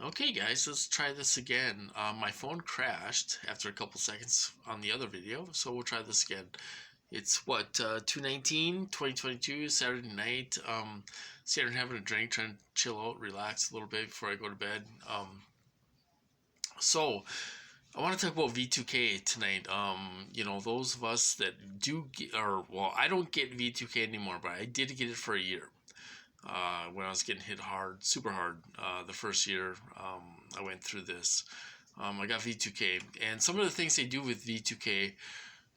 Okay, guys, let's try this again. My phone crashed after a couple seconds on the other video, so we'll try this again. It's what, 2/19, 2022, Saturday night. Sitting having a drink, trying to chill out, relax a little bit before I go to bed. So I want to talk about V2K tonight. Those of us that do get, or well, I don't get V2K anymore, but I did get it for a year. When I was getting hit hard, super hard, the first year I went through this. I got V2K, and some of the things they do with V2K,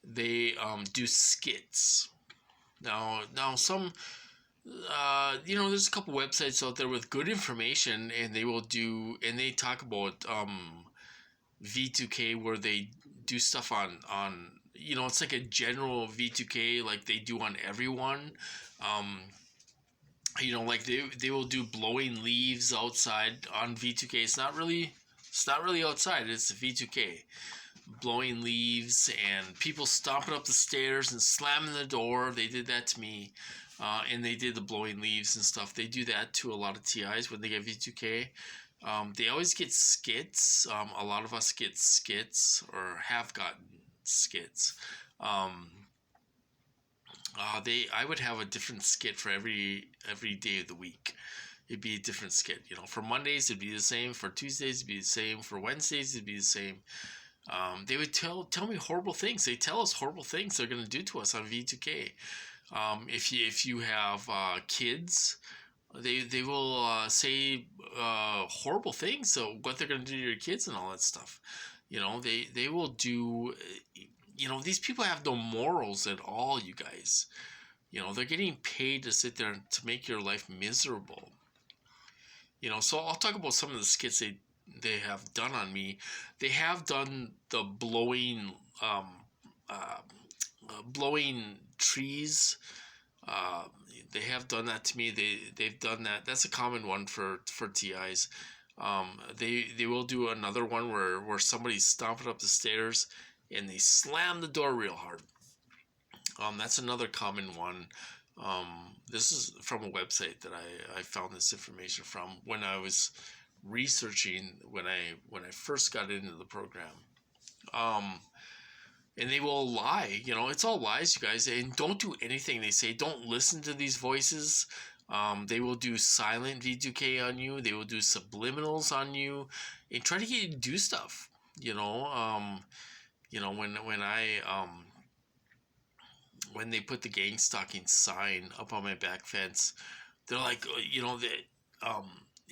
they do skits. Now some, there's a couple websites out there with good information, and they talk about V2K where they do stuff on it's like a general V2K like they do on everyone. Um, like they will do blowing leaves outside on V2K. It's not really outside. It's V2K blowing leaves and people stomping up the stairs and slamming the door. They did that to me, and they did the blowing leaves and stuff. They do that to a lot of TIs when they get V2K. They always get skits. A lot of us get skits or have gotten skits. I would have a different skit for every day of the week. It'd be a different skit. For Mondays it'd be the same. For Tuesdays it'd be the same. For Wednesdays it'd be the same. They would tell me horrible things. They tell us horrible things they're gonna do to us on V2K. If you have kids, they will say horrible things. So what they're gonna do to your kids and all that stuff. They will do. These people have no morals at all, you guys. They're getting paid to sit there to make your life miserable. So I'll talk about some of the skits they have done on me. They have done the uh, blowing trees. They have done that to me. They've done that. That's a common one for TIs. They will do another one where somebody's stomping up the stairs and they slam the door real hard. That's another common one. This is from a website that I found this information from when I was researching when I first got into the program. And they will lie. It's all lies, you guys. And don't do anything they say. Don't listen to these voices. They will do silent V2K on you. They will do subliminals on you and try to get you to do stuff. When they put the gang stalking sign up on my back fence, they're like, it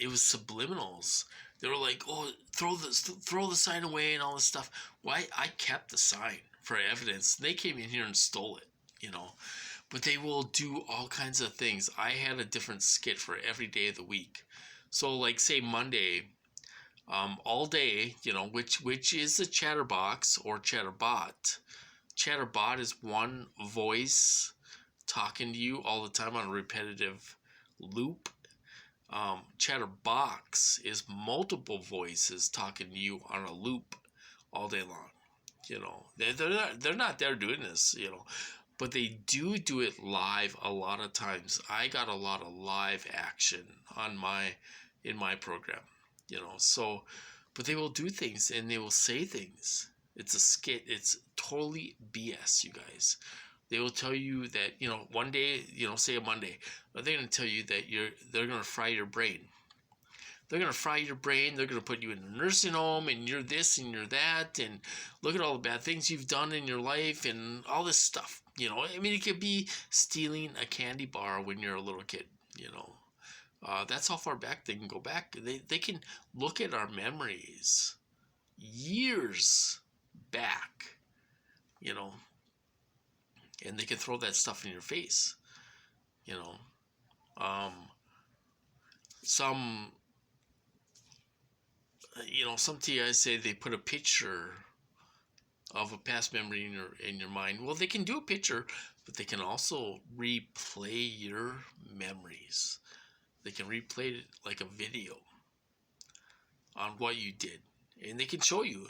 was subliminals. They were like, oh, throw the sign away and all this stuff. Why? I kept the sign for evidence. They came in here and stole it, But they will do all kinds of things. I had a different skit for every day of the week. So, like, say Monday, all day, which is a chatterbox or chatterbot. Chatterbot is one voice talking to you all the time on a repetitive loop. Chatterbox is multiple voices talking to you on a loop all day long. They're not there doing this, but they do it live a lot of times. I got a lot of live action in my program, so, but they will do things and they will say things. It's a skit. It's totally BS, you guys. They will tell you that, one day, say a Monday, they're going to tell you that they're going to fry your brain. They're going to fry your brain. They're going to put you in a nursing home and you're this and you're that. And look at all the bad things you've done in your life and all this stuff. It could be stealing a candy bar when you're a little kid, That's how far back they can go back. They can look at our memories years back, and they can throw that stuff in your face, some some TIs say they put a picture of a past memory in your mind. Well, they can do a picture, but they can also replay your memories. They can replay it like a video on what you did, and they can show you,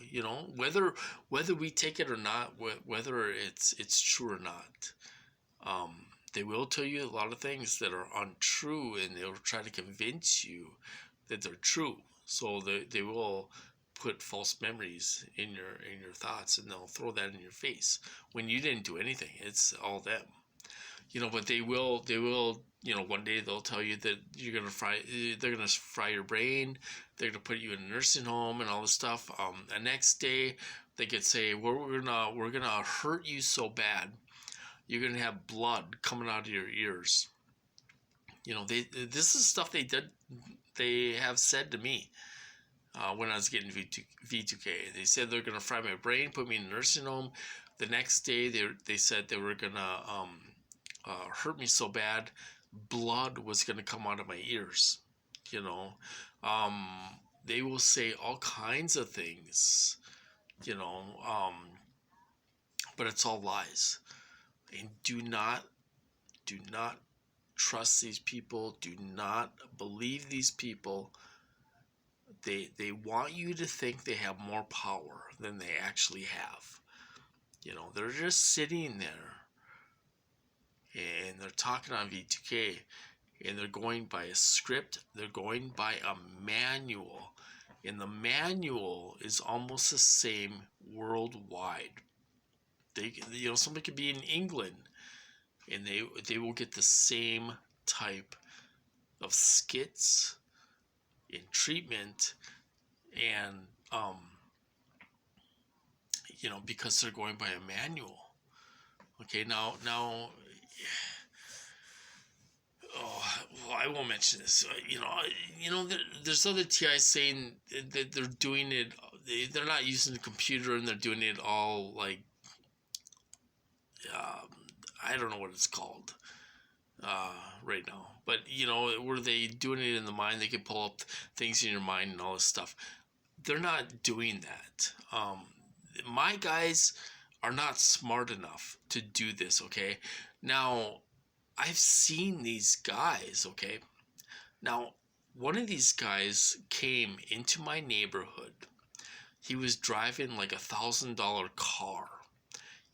whether we take it or not, whether it's true or not. They will tell you a lot of things that are untrue, and they'll try to convince you that they're true. So they will put false memories in your thoughts, and they'll throw that in your face when you didn't do anything. It's all them. But they will one day they'll tell you that they're gonna fry your brain, they're gonna put you in a nursing home and all this stuff. The next day they could say, we're gonna hurt you so bad you're gonna have blood coming out of your ears. This is stuff they have said to me when I was getting V2K. They said they're gonna fry my brain, put me in a nursing home. The next day they said they were gonna hurt me so bad blood was gonna come out of my ears. you know um they will say all kinds of things, you know um but it's all lies. And do not trust these people. Do not believe these people. They want you to think they have more power than they actually have. They're just sitting there and they're talking on V2K, and they're going by a script, they're going by a manual, and the manual is almost the same worldwide. Somebody could be in England and they will get the same type of skits and treatment, and because they're going by a manual. Okay, now oh, well, I won't mention this. There's other TIs saying that they're doing it. They're not using the computer, and they're doing it all like I don't know what it's called right now. But were they doing it in the mind? They could pull up things in your mind and all this stuff. They're not doing that. My guys are not smart enough to do this. Okay, now I've seen these guys. Okay, now one of these guys came into my neighborhood. He was driving like $1,000 car,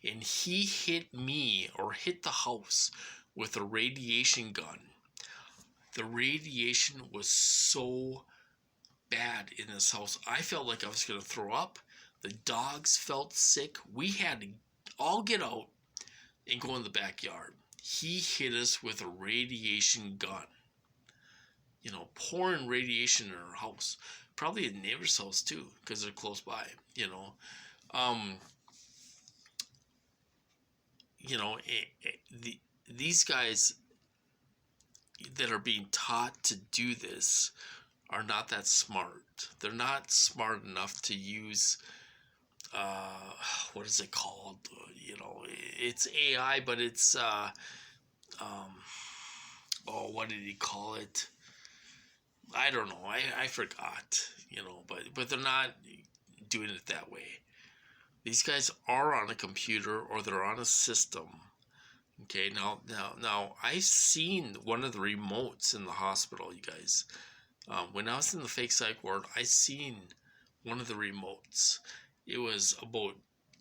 and he hit me or hit the house with a radiation gun. The radiation was so bad in this house. I felt like I was going to throw up. The dogs felt sick. We had to all get out and go in the backyard. He hit us with a radiation gun. Pouring radiation in our house. Probably a neighbor's house too, because they're close by. These guys that are being taught to do this are not that smart. They're not smart enough to use what is it called? It's AI, but it's what did he call it? I don't know. I forgot. But they're not doing it that way. These guys are on a computer or they're on a system. Okay, now I've seen one of the remotes in the hospital, you guys. When I was in the fake psych ward, I seen one of the remotes. It was about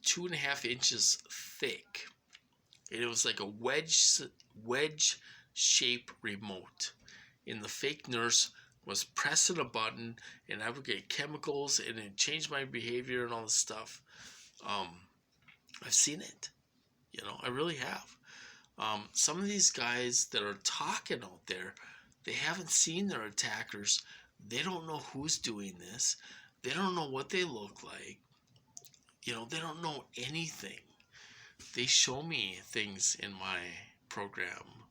2.5 inches thick. And it was like a wedge shape remote. And the fake nurse was pressing a button, and I would get chemicals, and it changed my behavior and all this stuff. I've seen it. I really have. Some of these guys that are talking out there, they haven't seen their attackers. They don't know who's doing this. They don't know what they look like. They don't know anything. They show me things in my program.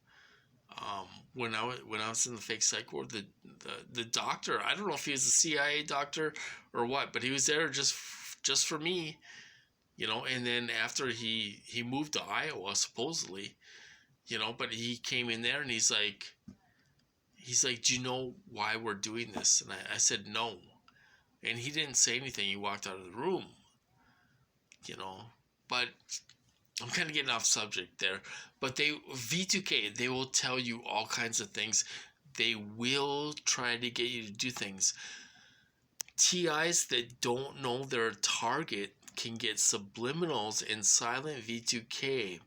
When I was in the fake psych ward, the doctor, I don't know if he was a CIA doctor or what, but he was there just for me. And then after he moved to Iowa, supposedly, but he came in there and he's like, do you know why we're doing this? And I said, no. And he didn't say anything. He walked out of the room, but I'm kind of getting off subject there. But V2K, they will tell you all kinds of things. They will try to get you to do things. TIs that don't know their target can get subliminals in silent V2K,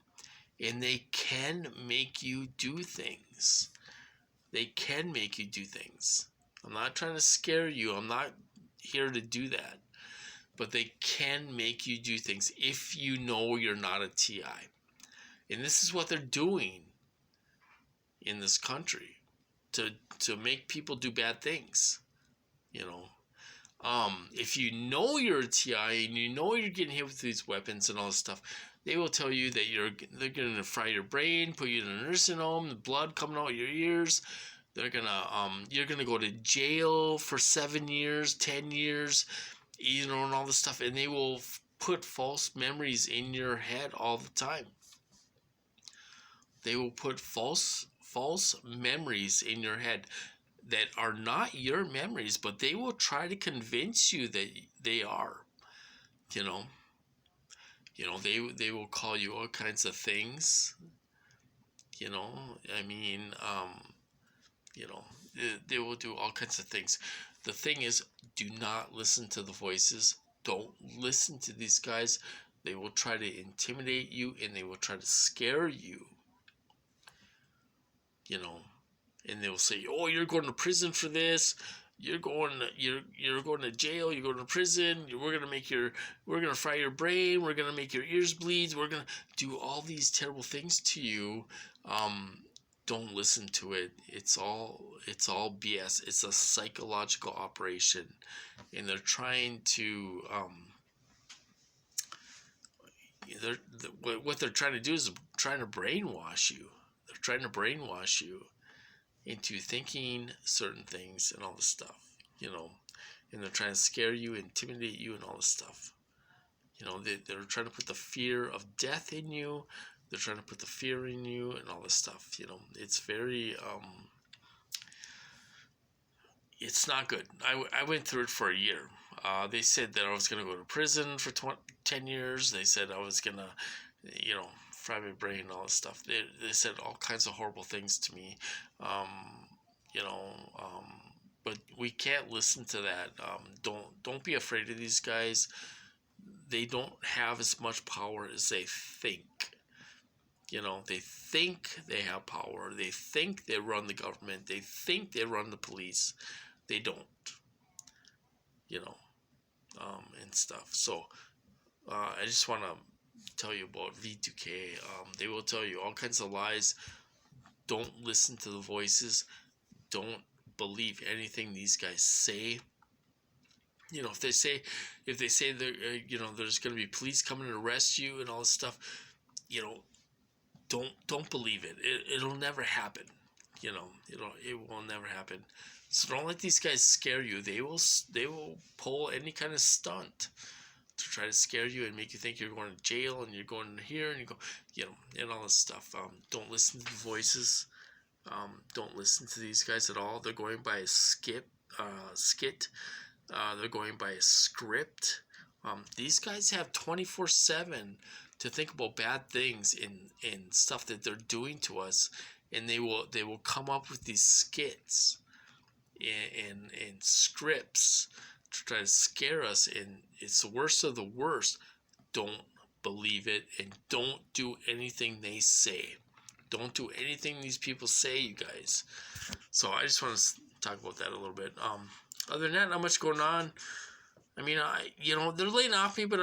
and they can make you do things. They can make you do things. I'm not trying to scare you. I'm not here to do that. But they can make you do things if you know you're not a TI. And this is what they're doing in this country to make people do bad things. You know, if you know you're a TI and you know you're getting hit with these weapons and all this stuff, they will tell you that they're gonna fry your brain, put you in a nursing home, the blood coming out your ears. They're gonna you're gonna go to jail for 7 years, 10 years, you know, and all this stuff, and they will put false memories in your head all the time. They will put false memories in your head that are not your memories, but they will try to convince you that they are. You know, they will call you all kinds of things. You know, I mean, you know, they will do all kinds of things. The thing is, do not listen to the voices. Don't listen to these guys. They will try to intimidate you and they will try to scare you. You know, and they will say, "Oh, you're going to prison for this. You're going to jail. You're going to prison. We're gonna fry your brain. We're gonna make your ears bleed. We're gonna do all these terrible things to you." Don't listen to it. It's all BS. It's a psychological operation, and they're trying to what they're trying to do is trying to brainwash you. They're trying to brainwash you into thinking certain things and all this stuff, you know, and they're trying to scare you, intimidate you, and all this stuff. You know, they're trying to put the fear of death in you. They're trying to put the fear in you and all this stuff. You know, it's very, it's not good. I went through it for a year. They said that I was going to go to prison for 10 years. They said I was going to, you know, fry my brain and all this stuff. They said all kinds of horrible things to me. You know, but we can't listen to that. Don't be afraid of these guys. They don't have as much power as they think. You know, they think they have power. They think they run the government. They think they run the police. They don't. You know, and stuff. So I just want to tell you about V2K. They will tell you all kinds of lies. Don't listen to the voices. Don't believe anything these guys say. You know, if they say that you know, there's going to be police coming to arrest you and all this stuff, you know, don't believe it. It'll never happen. You know, it will never happen. So don't let these guys scare you. They will pull any kind of stunt to try to scare you and make you think you're going to jail and you're going here and you go, you know, and all this stuff. Don't listen to the voices. Don't listen to these guys at all. They're going by a skit. They're going by a script. These guys have 24/7 to think about bad things and stuff that they're doing to us, and they will come up with these skits and scripts to try to scare us, and it's the worst of the worst. Don't believe it, and don't do anything they say. Don't do anything these people say, you guys. So I just want to talk about that a little bit. Other than that, not much going on. I mean, you know, they're laying off me, but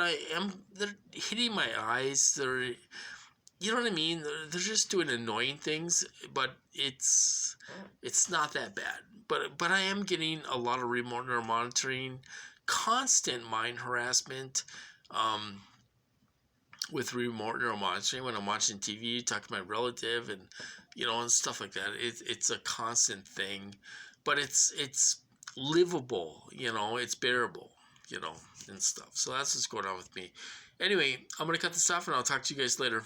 they're hitting my eyes. They're, you know what I mean? They're just doing annoying things, but it's not that bad. But I am getting a lot of remote neural monitoring, constant mind harassment, with remote neural monitoring when I'm watching TV, talking to my relative, and you know, and stuff like that. It's a constant thing, but it's livable. You know, it's bearable. You know, and stuff. So that's what's going on with me. Anyway, I'm gonna cut this off, and I'll talk to you guys later.